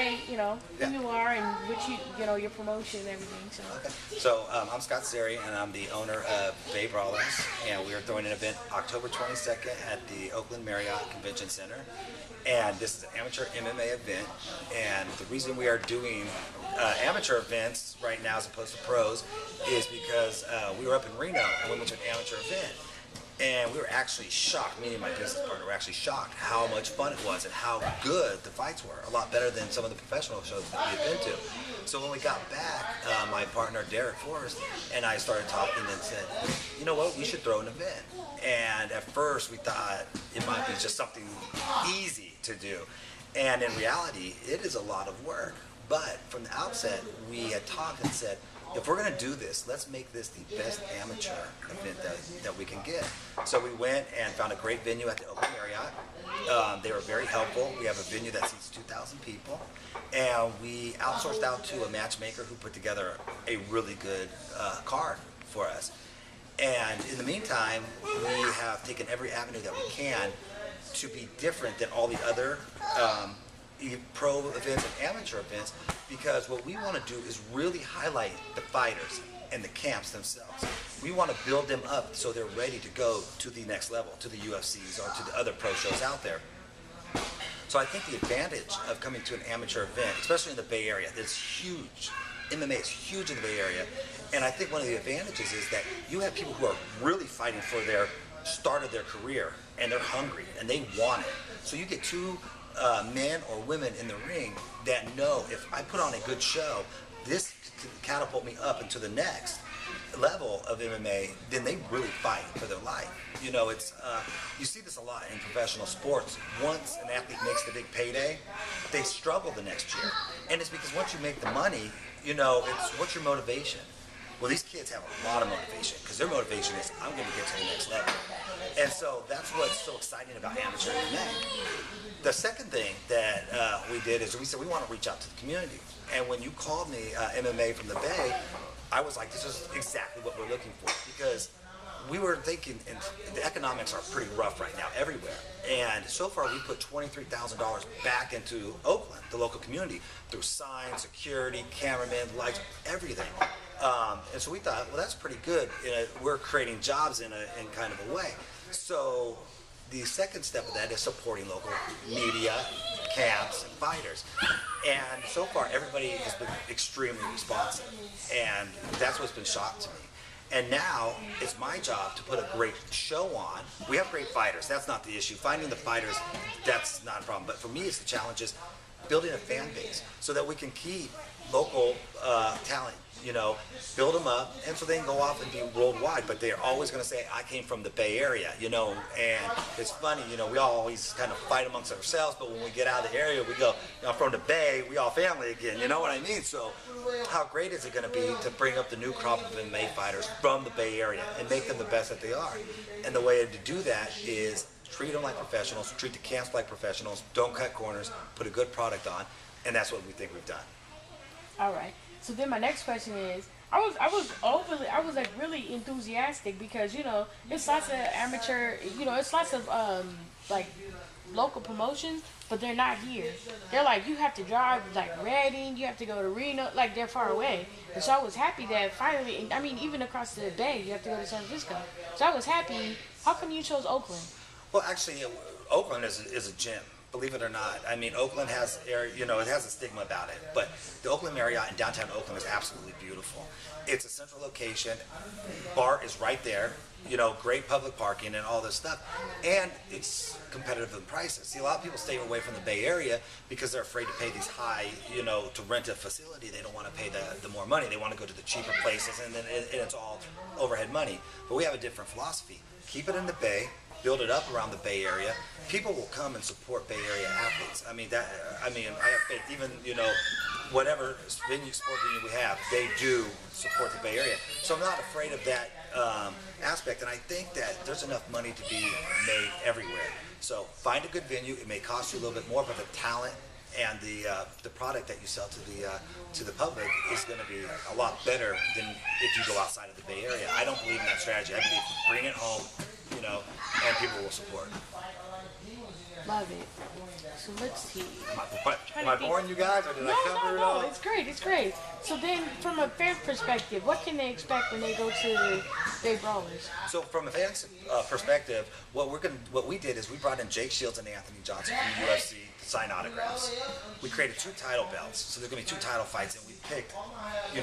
say, who you are and what your promotion and everything. So. Okay. So I'm Scott Zeri, and I'm the owner of Bay Brawlers, and we are throwing an event October 22nd at the Oakland Marriott Convention Center. And this is an amateur MMA event, and the reason we are doing amateur events right now as opposed to pros is because we were up in Reno and we went to an amateur event. And we were actually shocked, me and my business partner were actually shocked how much fun it was and how good the fights were. A lot better than some of the professional shows that we had been to. So when we got back, my partner Derek Forrest and I started talking and said, you know what, we should throw an event. And at first we thought it might be just something easy to do. And in reality, it is a lot of work. But from the outset, we had talked and said, if we're going to do this, let's make this the best amateur event that we can get. So we went and found a great venue at the Oakland Marriott. They were very helpful. We have a venue that seats 2,000 people. And we outsourced out to a matchmaker who put together a really good card for us. And in the meantime, we have taken every avenue that we can to be different than all the other pro events and amateur events, because what we want to do is really highlight the fighters and the camps themselves. We want to build them up so they're ready to go to the next level, to the UFCs or to the other pro shows out there. So I think the advantage of coming to an amateur event, especially in the Bay Area, that's huge. MMA is huge in the Bay Area, and I think one of the advantages is that you have people who are really fighting for their start of their career, and they're hungry and they want it. So you get two men or women in the ring that know, if I put on a good show, this can catapult me up into the next level of MMA, then they really fight for their life. It's you see this a lot in professional sports. Once an athlete makes the big payday, they struggle the next year. And it's because once you make the money, it's what's your motivation? Well, these kids have a lot of motivation because their motivation is, I'm going to get to the next level. And so that's what's so exciting about amateur MMA. The second thing that we did is we said we want to reach out to the community. And when you called me MMA from the Bay, I was like, this is exactly what we're looking for, because we were thinking, and the economics are pretty rough right now everywhere. And so far we put $23,000 back into Oakland, the local community, through signs, security, cameramen, lights, everything. And so we thought, well, that's pretty good. We're creating jobs in kind of a way. So the second step of that is supporting local media, camps, and fighters. And so far, everybody has been extremely responsive. And that's what's been shocked to me. And now it's my job to put a great show on. We have great fighters. That's not the issue. Finding the fighters, that's not a problem. But for me, it's the challenge is building a fan base so that we can keep local talent, build them up, and so they can go off and be worldwide. But they're always going to say, I came from the Bay Area, and it's funny, we all always kind of fight amongst ourselves, but when we get out of the area, we go, I'm from the Bay, we all family again, you know what I mean? So how great is it going to be to bring up the new crop of MMA fighters from the Bay Area and make them the best that they are? And the way to do that is treat them like professionals, treat the camps like professionals, don't cut corners, put a good product on, and that's what we think we've done. All right. So then my next question is, I was like really enthusiastic because it's lots of amateur, it's lots of like local promotions, but they're not here. They're like, you have to drive like Reading, you have to go to Reno, like they're far away. And so I was happy that finally, I mean, even across the Bay, you have to go to San Francisco. So I was happy. How come you chose Oakland? Well, actually, Oakland is a gem. Believe it or not. I mean, Oakland has, it has a stigma about it, but the Oakland Marriott in downtown Oakland is absolutely beautiful. It's a central location. BART is right there. Great public parking and all this stuff, and it's competitive in prices. See, a lot of people stay away from the Bay Area because they're afraid to pay these high, to rent a facility. They don't want to pay the more money. They want to go to the cheaper places, and then it's all overhead money. But we have a different philosophy. Keep it in the Bay. Build it up around the Bay Area. People will come and support Bay Area athletes. I have faith. Even whatever sport venue we have, they do support the Bay Area. So I'm not afraid of that aspect. And I think that there's enough money to be made everywhere. So find a good venue. It may cost you a little bit more, but the talent and the product that you sell to the public is going to be a lot better than if you go outside of the Bay Area. I don't believe in that strategy. I believe bring it home. and people will support. Love it. So let's see. Am I boring you guys, or did I cover it all? No, it's great, it's great. So then, from a fan perspective, what can they expect when they go to Bay Brawlers? So from a fan's perspective, what we did is we brought in Jake Shields and Anthony Johnson from the UFC to sign autographs. We created 2 title belts, so there's gonna be 2 title fights, and we picked,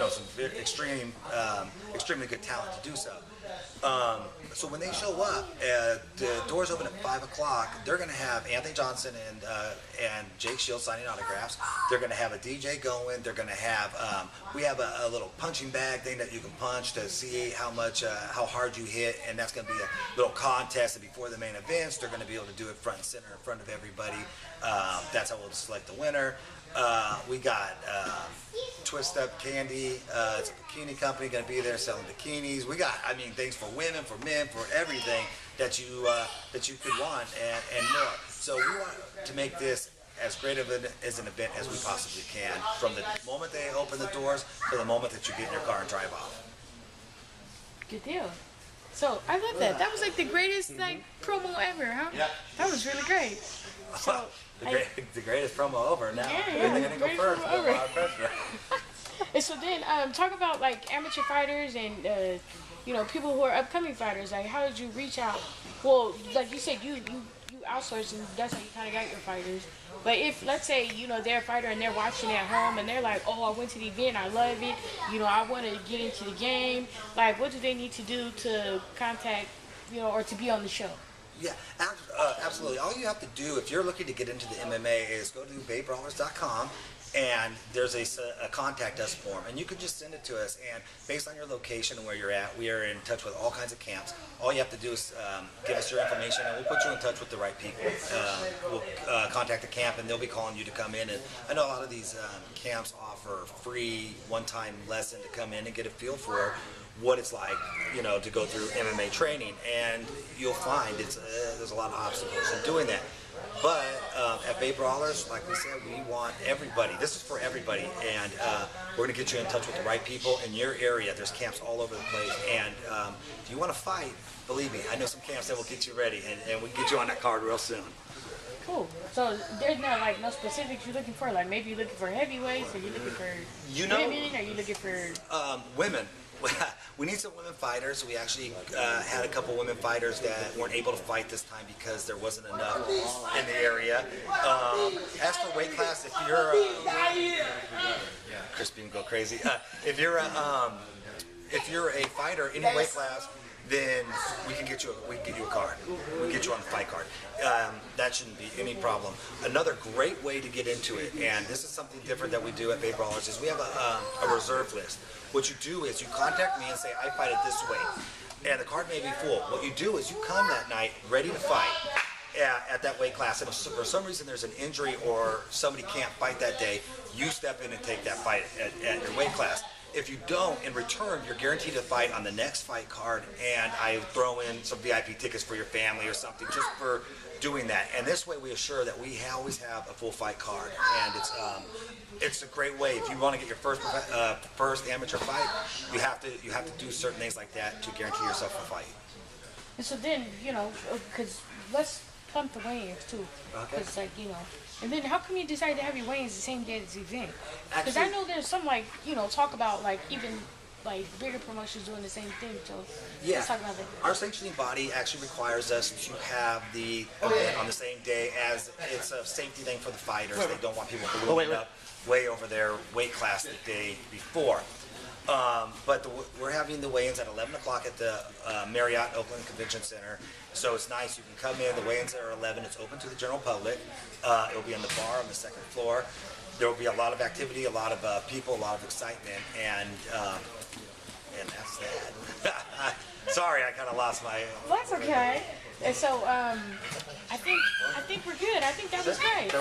some extremely good talent to do so. So when they show up, the doors open at 5 o'clock. They're going to have Anthony Johnson and Jake Shields signing autographs. They're going to have a DJ going. They're going to have we have a little punching bag thing that you can punch to see how hard you hit, and that's going to be a little contest. And before the main events, they're going to be able to do it front and center in front of everybody. That's how we'll select the winner. We got Twist Up Candy. It's a bikini company going to be there selling bikinis. We got, things for women, for men, for everything that you could want and more. So we want to make this as great of an event as we possibly can, from the moment they open the doors to the moment that you get in your car and drive off. Good deal. So I love that. That was like the greatest promo ever, huh? Yeah. That was really great. So the greatest promo over now. Yeah, Everything I didn't go greatest first. promo ever. A lot of pressure. And so then, talk about like amateur fighters and people who are upcoming fighters. Like, how did you reach out? Well, like you said, you outsourced, and that's how you kind of got your fighters. But if, let's say, they're a fighter and they're watching at home and they're like, oh, I went to the event, I love it, I want to get into the game. Like, what do they need to do to contact, or to be on the show? Yeah, absolutely. All you have to do if you're looking to get into the MMA is go to baybrawlers.com, and there's a contact us form, and you can just send it to us. And based on your location and where you're at, we are in touch with all kinds of camps. All you have to do is give us your information, and we'll put you in touch with the right people. We'll contact the camp, and they'll be calling you to come in. And I know a lot of these camps offer free one-time lesson to come in and get a feel for what it's like, to go through MMA training. And you'll find there's a lot of obstacles in doing that. But at Bay Brawlers, like we said, we want everybody. This is for everybody, and we're going to get you in touch with the right people in your area. There's camps all over the place, and if you want to fight, believe me, I know some camps that will get you ready, and we can get you on that card real soon. Cool. So there's no specifics you're looking for? Like, maybe you're looking for heavyweights, or you're looking for women, or you're looking for... Women. We need some women fighters. We actually had a couple women fighters that weren't able to fight this time because there wasn't enough in the area. As for weight class, if you're Crispy and go crazy. If you're a fighter any weight class, then we can get you a card. We can get you on the fight card. That shouldn't be any problem. Another great way to get into it, and this is something different that we do at Bay Brawlers, is we have a reserve list. What you do is you contact me and say, I fight it this way, and the card may be full. What you do is you come that night ready to fight at that weight class, and if for some reason there's an injury or somebody can't fight that day, you step in and take that fight at your weight class. If you don't, in return, you're guaranteed to fight on the next fight card, and I throw in some VIP tickets for your family or something just for doing that. And this way we assure that we always have a full fight card, and it's a great way. If you want to get your first amateur fight, you have to do certain things like that to guarantee yourself a fight. And so then, because let's pump the weigh-ins too. Okay. Because and then how come you decide to have your weigh-ins the same day as the event? Because I know there's some talk about even bigger promotions doing the same thing. So yeah, let's talk about that. Our sanctioning body actually requires us to have the event on the same day, as it's a safety thing for the fighters. They don't want people ballooning up way over their weight class the day before. But we're having the weigh-ins at 11 o'clock at the Marriott Oakland Convention Center. So it's nice. You can come in. The weigh-ins are 11. It's open to the general public. It'll be in the bar on the second floor. There will be a lot of activity, a lot of people, a lot of excitement, and that's that. Sorry, I kind of lost my... Well, that's okay. And so I think we're good. I think that was great.